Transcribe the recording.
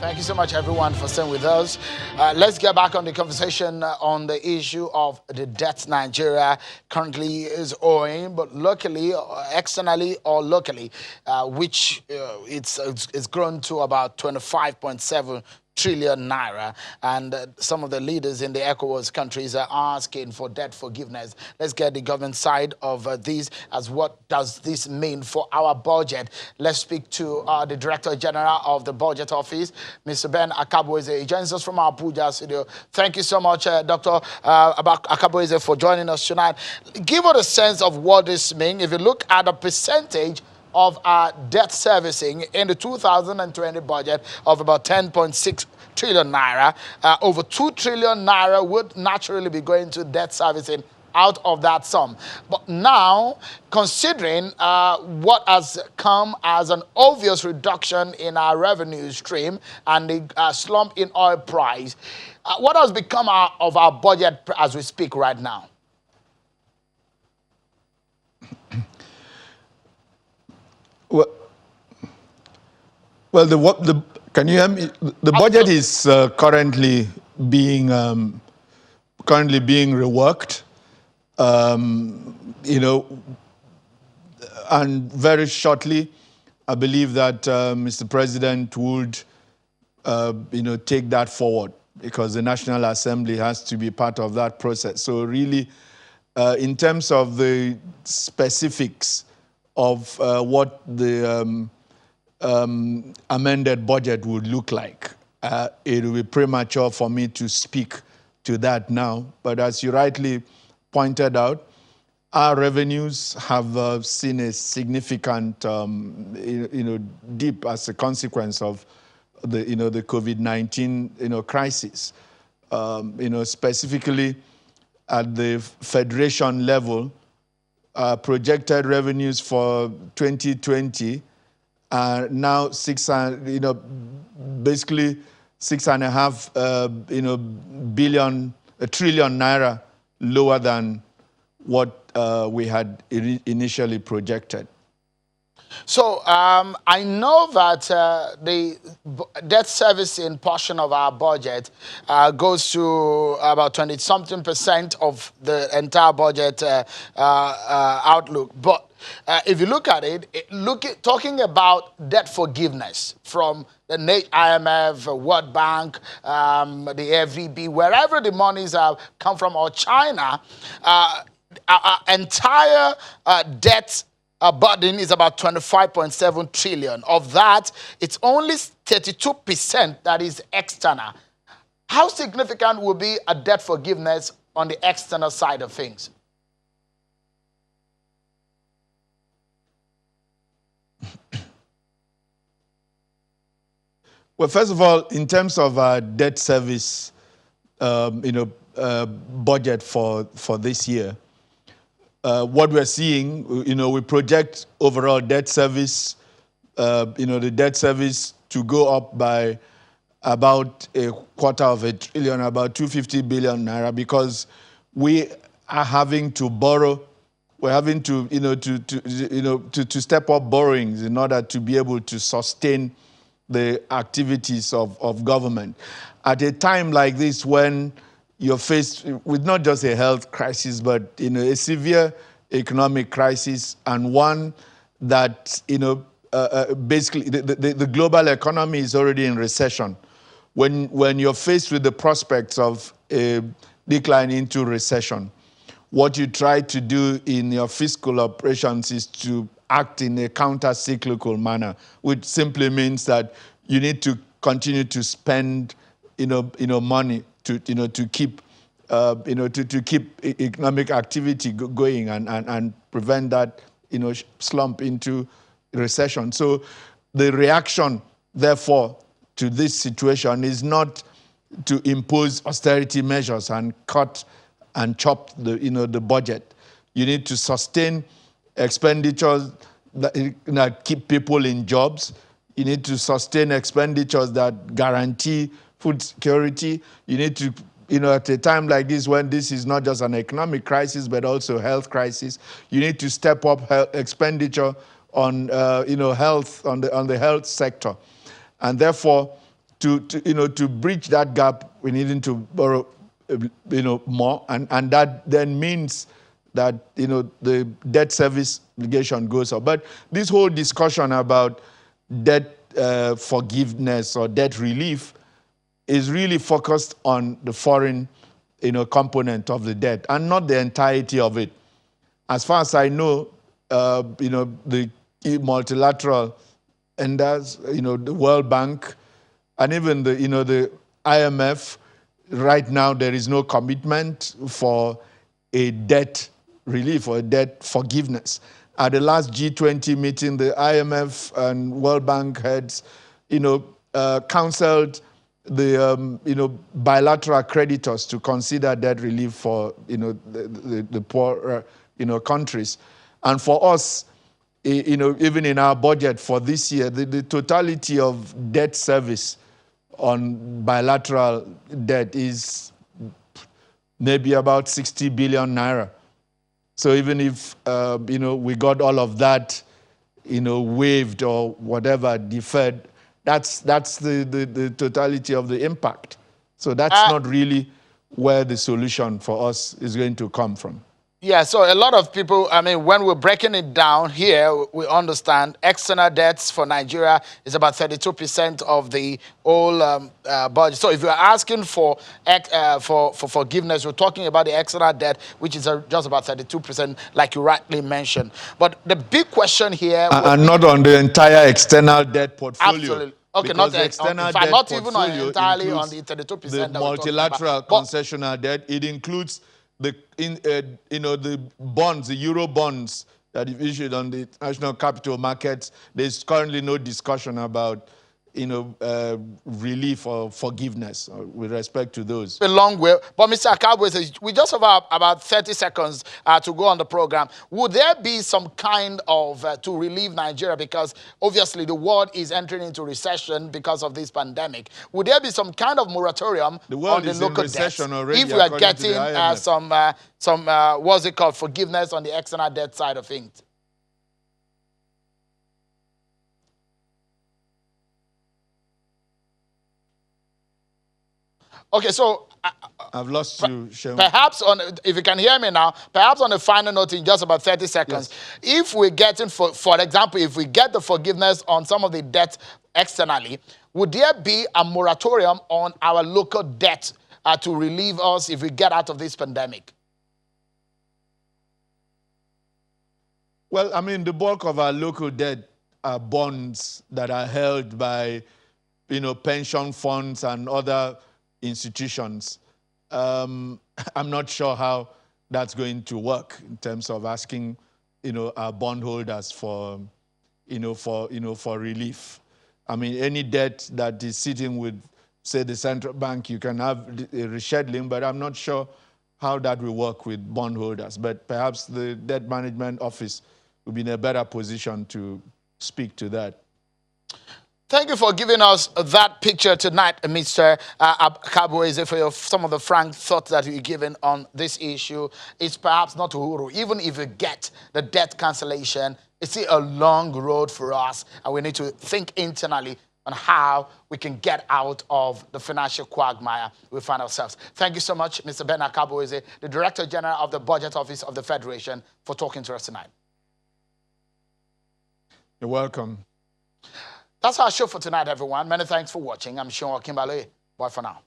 Thank you so much, everyone, for staying with us. Let's get back on the conversation on the issue of the debt Nigeria currently is owing, but locally, externally, or locally, which it's grown to about 25.7 trillion naira, and some of the leaders in the ECOWAS countries are asking for debt forgiveness. Let's get the government side of this, as what does this mean for our budget? Let's speak to the Director General of the Budget Office, Mr. Ben Akabueze. He joins us from our Abuja studio. Thank you so much, Dr. Akabueze, for joining us tonight. Give us a sense of what this means. If you look at the percentage of our debt servicing in the 2020 budget of about 10.6 trillion naira, over 2 trillion naira would naturally be going to debt servicing out of that sum. But now, considering what has come as an obvious reduction in our revenue stream and the slump in oil price, what has become of our budget as we speak right now? Well, can you hear me? The budget is currently being reworked, and very shortly, I believe that Mr. President would, take that forward, because the National Assembly has to be part of that process. So really, in terms of the specifics of what the amended budget would look like, it will be premature for me to speak to that now. But as you rightly pointed out, our revenues have seen a significant, dip as a consequence of the COVID-19, crisis. Specifically at the federation level, projected revenues for 2020 are now basically 6.5 trillion naira lower than what we had initially projected. So I know that the debt servicing portion of our budget goes to about 20-something% of the entire budget outlook. But if you look at it, talking about debt forgiveness from the IMF, World Bank, the FVB, wherever the monies have come from, or China, our entire debt burden is about 25.7 trillion. Of that, it's only 32% that is external. How significant will be a debt forgiveness on the external side of things? Well, first of all, in terms of our debt service, budget for this year, what we're seeing, we project overall debt service, the debt service to go up by about 250 billion, about 250 billion naira, because we are having to borrow. We're having to, to step up borrowings in order to be able to sustain the activities of government. At a time like this, when you're faced with not just a health crisis, but a severe economic crisis, and one that basically the global economy is already in recession. When you're faced with the prospects of a decline into recession, what you try to do in your fiscal operations is to act in a counter-cyclical manner, which simply means that you need to continue to spend, money to keep, to keep economic activity going and prevent that, slump into recession. So the reaction, therefore, to this situation is not to impose austerity measures and cut and chop the budget. You need to sustain expenditures that keep people in jobs. You need to sustain expenditures that guarantee food security. You need to, at a time like this, when this is not just an economic crisis, but also a health crisis, you need to step up expenditure on, health, on the health sector. And therefore, to bridge that gap, we needing to borrow, more, and that then means that, the debt service obligation goes up. But this whole discussion about debt forgiveness or debt relief is really focused on the foreign, component of the debt and not the entirety of it. As far as I know, the multilateral lenders, the World Bank, and even the IMF, right now there is no commitment for a debt relief or a debt forgiveness. At the last G20 meeting, the IMF and World Bank heads, counseled the bilateral creditors to consider debt relief for the poor countries. And for us, even in our budget for this year, the totality of debt service on bilateral debt is maybe about 60 billion naira. So even if we got all of that waived or whatever, deferred, that's the totality of the impact. So that's not really where the solution for us is going to come from. Yeah, so a lot of people, when we're breaking it down here, we understand external debts for Nigeria is about 32% of the whole budget. So if you're asking for forgiveness, we're talking about the external debt, which is just about 32%, like you rightly mentioned. But the big question here... And not on the entire external debt portfolio. Absolutely. Okay, not the external debt portfolio. Not even entirely on the 32%. The multilateral concessional debt, it includes the bonds, the euro bonds that you've issued on the international capital markets. There's currently no discussion about relief or forgiveness with respect to those. A long way. But Mr. Akabweze, we just have about 30 seconds to go on the program. Would there be some kind of, to relieve Nigeria, because obviously the world is entering into recession because of this pandemic. Would there be some kind of moratorium the world on the is local in recession debt? already, if we are getting some what's it called, forgiveness on the external debt side of things? Okay, so... I've lost you, Seun. Perhaps, if you can hear me now, perhaps on a final note in just about 30 seconds, yes. If we're getting, for example, if we get the forgiveness on some of the debt externally, would there be a moratorium on our local debt to relieve us if we get out of this pandemic? Well, the bulk of our local debt are bonds that are held by, pension funds and other institutions. I'm not sure how that's going to work in terms of asking, our bondholders for relief. Any debt that is sitting with, say, the central bank, you can have a rescheduling, but I'm not sure how that will work with bondholders. But perhaps the debt management office will be in a better position to speak to that. Thank you for giving us that picture tonight, Mr. Akabweze, for some of the frank thoughts that you've given on this issue. It's perhaps not Uhuru. Even if you get the debt cancellation, it's still a long road for us, and we need to think internally on how we can get out of the financial quagmire we find ourselves. Thank you so much, Mr. Ben Akabweze, the Director General of the Budget Office of the Federation, for talking to us tonight. You're welcome. That's our show for tonight, everyone. Many thanks for watching. I'm Seun Okinbaloye. Bye for now.